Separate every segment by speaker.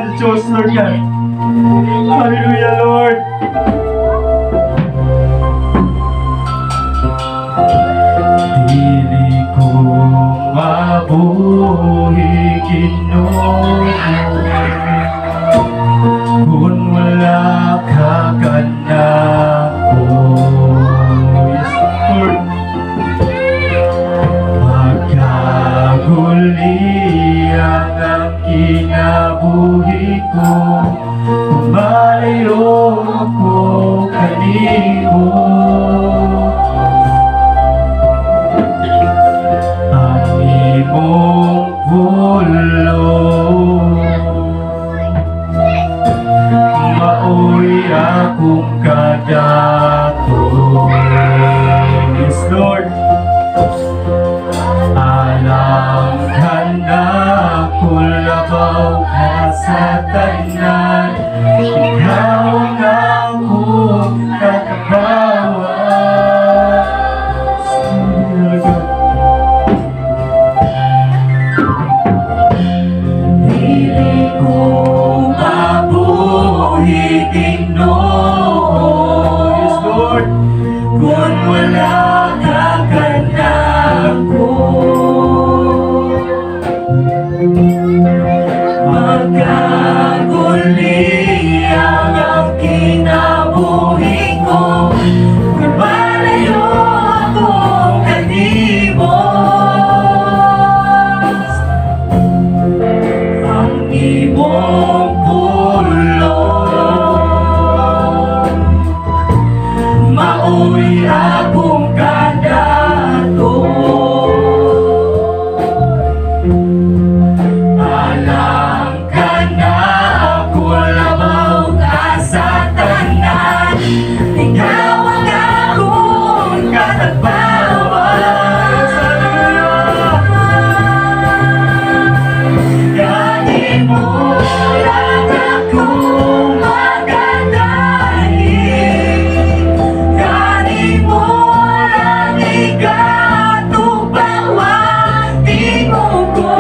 Speaker 1: sa Diyos, Lord God. Hallelujah, Lord. Dili ko mabuhi, Ginoo, kung wala ka kanako. Yes, Lord. Magkaguli ang kinabuhi ko, malayo ko kanimo. Ang imong pulong maoy akong kadato. Yes, Lord. Alam ka na kulabaw ka sa tanan, ikaw ang akong katabawan. Dili ko mabuhi, Ginoo, yes, Lord, kung wala ka kanako. Magkaguli ang kinabuhi ko, kung malayo akong kanimo. Ang imong pulong maoy akong kadato. Alam ka na kulabaw ka sa tanan, ikaw ang akong katagbawan. Gani mo lang akong magadahin, gani mo lang ikatubawan. Tingog ko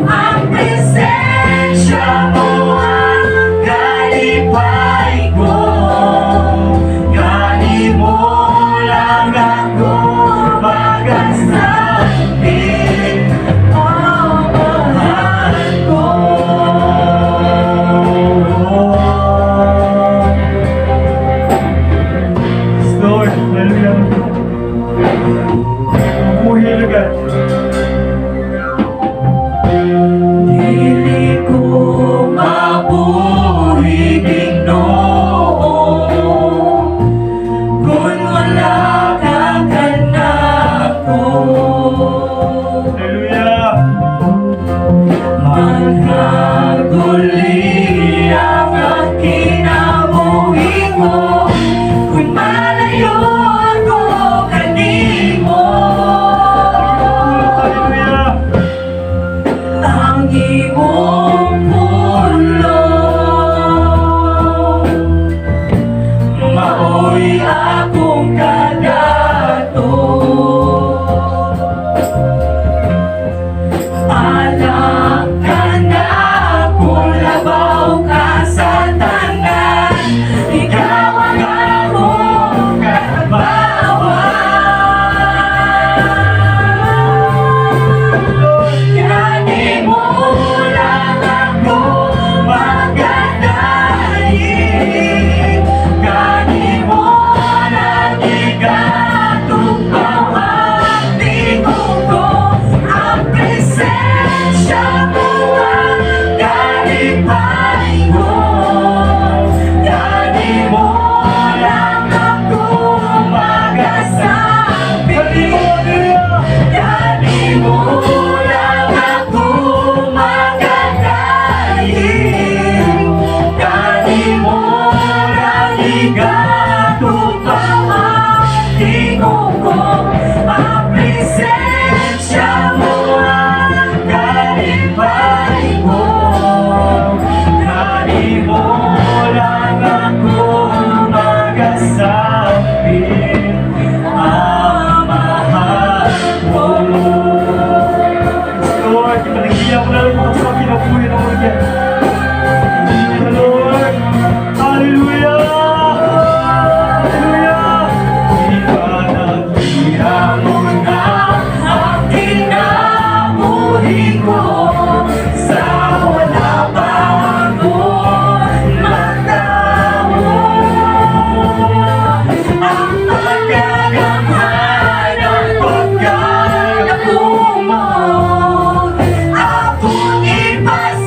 Speaker 1: ang presensya mo, ang kalipay ko. Gani mo lang ako magasampin, ang mahal ko. Lord, hallelujah. Buhay na God. Dili ko mabuhi, Ginoo, kung wala ka kanako. Hallelujah. Magkaguli ang kinabuhi ko, kung malayo ako kanimo. Hallelujah. Ang imong pulong maoy akong kadato. Alam ka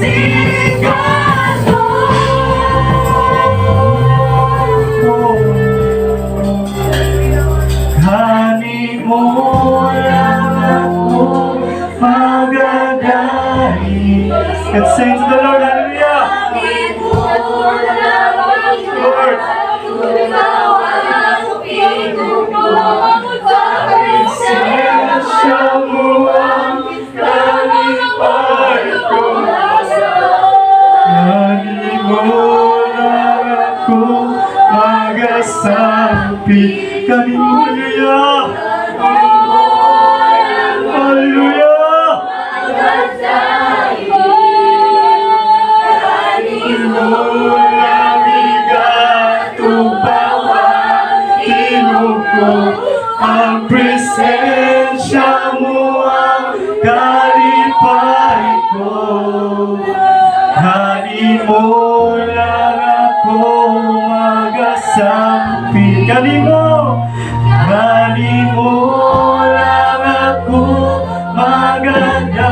Speaker 2: sikat mo.
Speaker 1: Hani mo lang ako magagay. Let's sing to the Lord, hallelujah!
Speaker 2: Langit mo lamang
Speaker 1: Lord.
Speaker 2: ikaw ang pinuno.
Speaker 1: Pasensya mo ang kalipay ko. Hani mo lang ako magasampi. Hani mo, hallelujah! Hallelujah! Hani mo lang igatong bawat inuko. Ang presensya mo ang kalipay ko. Hani mo lang ako magasampi. Hani mo lang ako magadayin.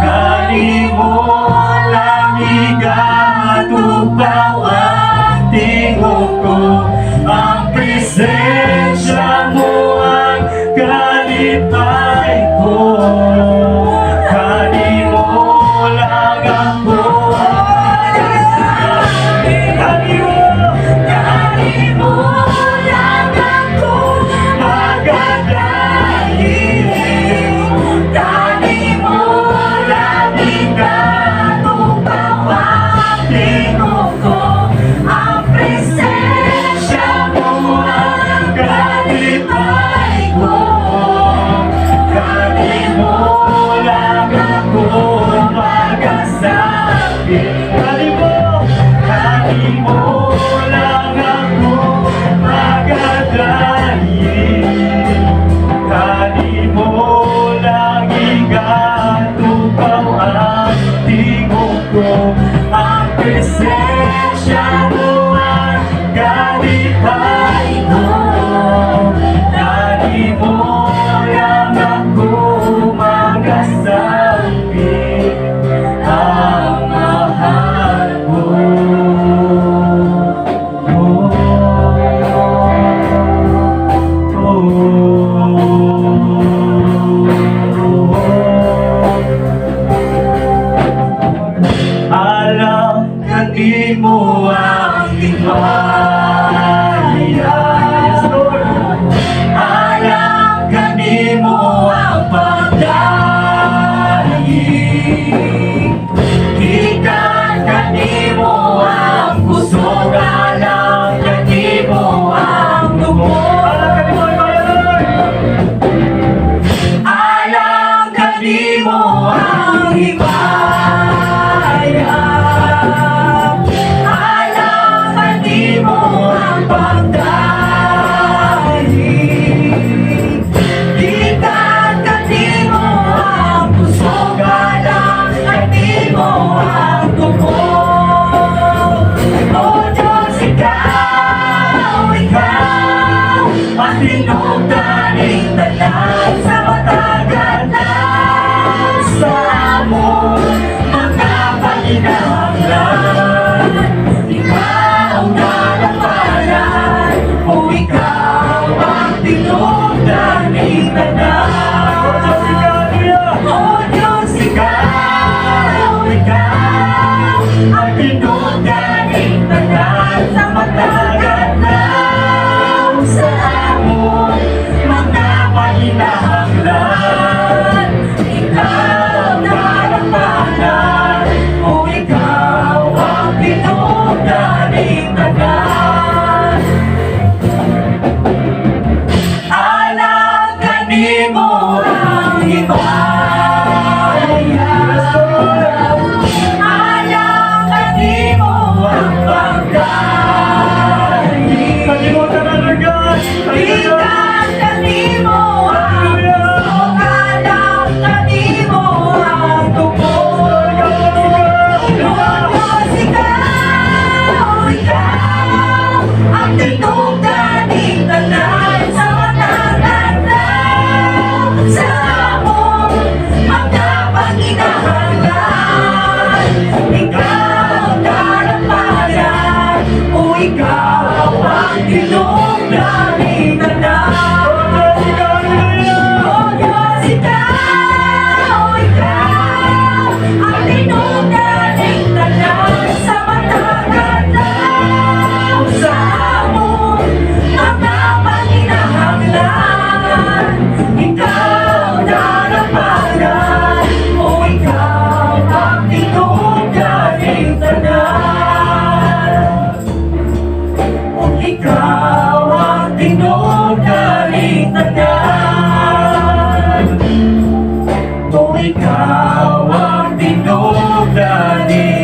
Speaker 1: Hani mo lang igatong bawat tingog ko. Ang presensya mo ang kalipay ko. Hani mo lang ako magasampi. Hani mo
Speaker 2: lang ako
Speaker 1: magadayin.
Speaker 2: Dali mo lang igatong bawat tingog ko. Ang presensya mo ang kalipay ko.
Speaker 1: Hani mo lang ako magasampi. Hani mo lang ako magadayin. Hani mo lang igatupaw ang tingog ko. Ang presensya mo ang kalipay ko. Hani mo lang ako magasampi. Ang mahal mo. Alam ka di mo ang himaya. Yes, Lord. Alam ka di mo ang pagdaing. Ikat ka di mo ang kusog. Alam ka di mo ang dugo. Alam ka di mo ang himaya. Alam ka di mo ang pagdaing. Ikat ka di mo ang pusog. Alam ka di mo ang dugo. O Diyos, ikaw ang tinugtaning tanan sa matagal na sa amon. Ikaw ang tinugdan ni